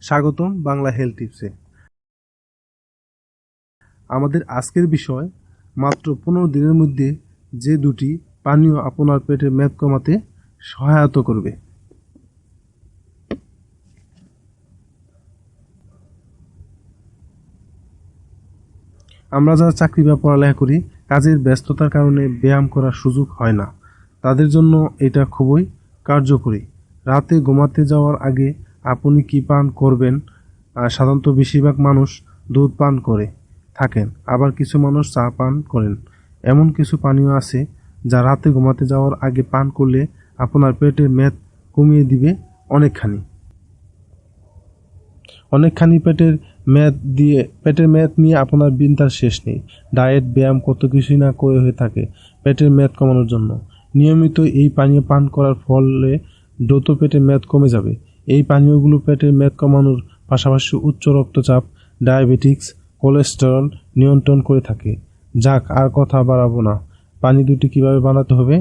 স্বাগতম বাংলা হেলথ টিপসে। আমাদের আজকের বিষয় মাত্র 15 দিনের মধ্যে যে দুটি পানীয় আপনার পেটের মেদ কমাতে সহায়তা করবে। আমরা যারা চাকরি বা পড়ালেখা করি, কাজের ব্যস্ততার কারণে ব্যায়াম করার সুযোগ হয় না, তাদের জন্য এটা খুবই কার্যকরী। রাতে ঘুমাতে যাওয়ার আগে আপনি কি পান করবেন? সাধারণত বেশিরভাগ মানুষ দুধ পান করে থাকেন, আবার কিছু মানুষ চা পান করেন। এমন কিছু পানীয় আছে যা রাতে ঘুমাতে যাওয়ার আগে পান করলে আপনার পেটের মেদ কমিয়ে দিবে অনেকখানি। পেটের মেদ নিয়ে আপনার চিন্তার শেষ নেই। ডায়েট, ব্যায়াম, কত কিছুই না করে হয়ে থাকে পেটের মেদ কমানোর জন্য। নিয়মিত এই পানীয় পান করার ফলে দ্রুত পেটের মেদ কমে যাবে। এই পানীয়গুলো পেটের মেদ কমানোর পাশাপাশি উচ্চ রক্তচাপ, ডায়াবেটিক্স, কোলেস্টেরল নিয়ন্ত্রণ করে থাকে। যাক, আর কথা বাড়াবো না, পানি দুটি কিভাবে বানাতে হবে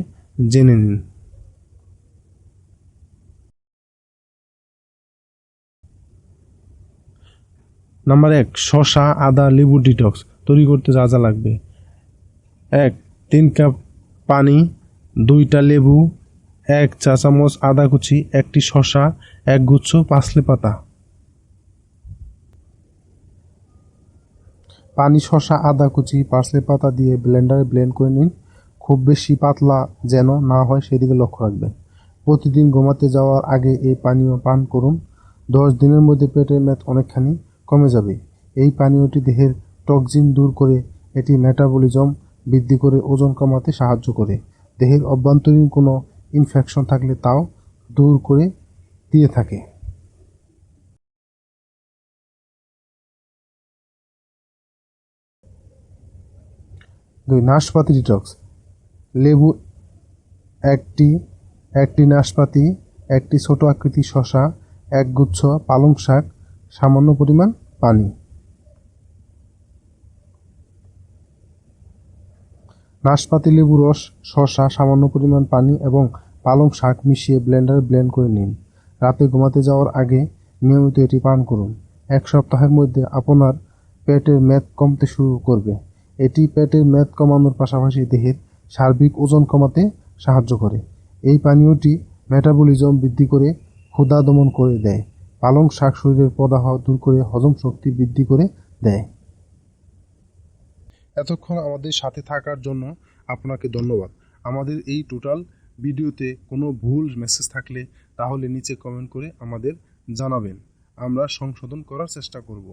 জেনে নিন। নাম্বার 1, শসা, আদা, লেবু ডিটক্স তৈরি করতে যা যা লাগবে: 1. 3 কাপ পানি, 2টা লেবু, 1 চা চামচ আদা কুচি, 1টি শসা, 1 গুচ্ছ পার্সলে পাতা। পানি, শসা, আদা কুচি, পার্সলে পাতা দিয়ে ব্লেন্ডারে ব্লেন্ড করে নিন। খুব বেশি পাতলা যেন না হয় সেদিকে লক্ষ্য রাখবেন। প্রতিদিন ঘুমাতে যাওয়ার আগে এই পানীয় পান করুন। 10 দিনের মধ্যে পেটের মেদ অনেকখানি কমে যাবে। এই পানীয়টি দেহের টক্সিন দূর করে, এটি মেটাবলিজম বৃদ্ধি করে ওজন কমাতে সাহায্য করে। দেহের অভ্যন্তরীণ কোনো ইনফেকশন থাকলে তাও দূর করে দিয়ে থাকে। 2. নাশপাতি ডিটক্স। লেবু 1টি নাশপাতি, 1টি ছোট আকৃতির শসা, 1 গুচ্ছ পালং শাক, সামান্য পরিমাণ পানি। নাশপাতি, লেবু রস, শসা, সামান্য পরিমাণ পানি এবং পালং শাক মিশিয়ে ব্লেন্ডারে ব্লেন্ড করে নিন। রাতে ঘুমাতে যাওয়ার আগে নিয়মিত এটি পান করুন। 1 সপ্তাহের মধ্যে আপনার পেটের মেদ কমতে শুরু করবে। এটি পেটের মেদ কমানোর পাশাপাশি দেহের সার্বিক ওজন কমাতে সাহায্য করে। এই পানীয়টি মেটাবলিজম বৃদ্ধি করে ক্ষুধা দমন করে দেয়। পালং শাক শরীরের প্রদাহ দূর করে হজম শক্তি বৃদ্ধি করে দেয়। এতক্ষণ আমাদের সাথে থাকার জন্য আপনাকে ধন্যবাদ। আমাদের এই টোটাল ভিডিওতে কোনো ভুল মেসেজ থাকলে তাহলে নিচে কমেন্ট করে আমাদের জানাবেন, আমরা সংশোধন করার চেষ্টা করব।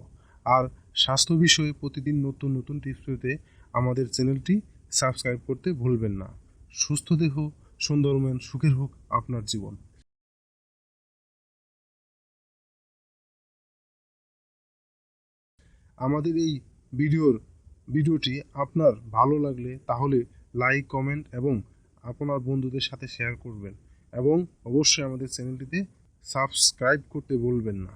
আর স্বাস্থ্য বিষয়ে প্রতিদিন নতুন নতুন টিপস পেতে আমাদের চ্যানেলটি সাবস্ক্রাইব করতে ভুলবেন না। সুস্থ দেহ, সুন্দর মন, সুখের হোক আপনার জীবন। আমাদের এই ভিডিওটি আপনার ভালো লাগলে তাহলে লাইক, কমেন্ট এবং আপনার বন্ধুদের সাথে শেয়ার করবেন এবং অবশ্যই আমাদের চ্যানেলটিতে সাবস্ক্রাইব করতে ভুলবেন না।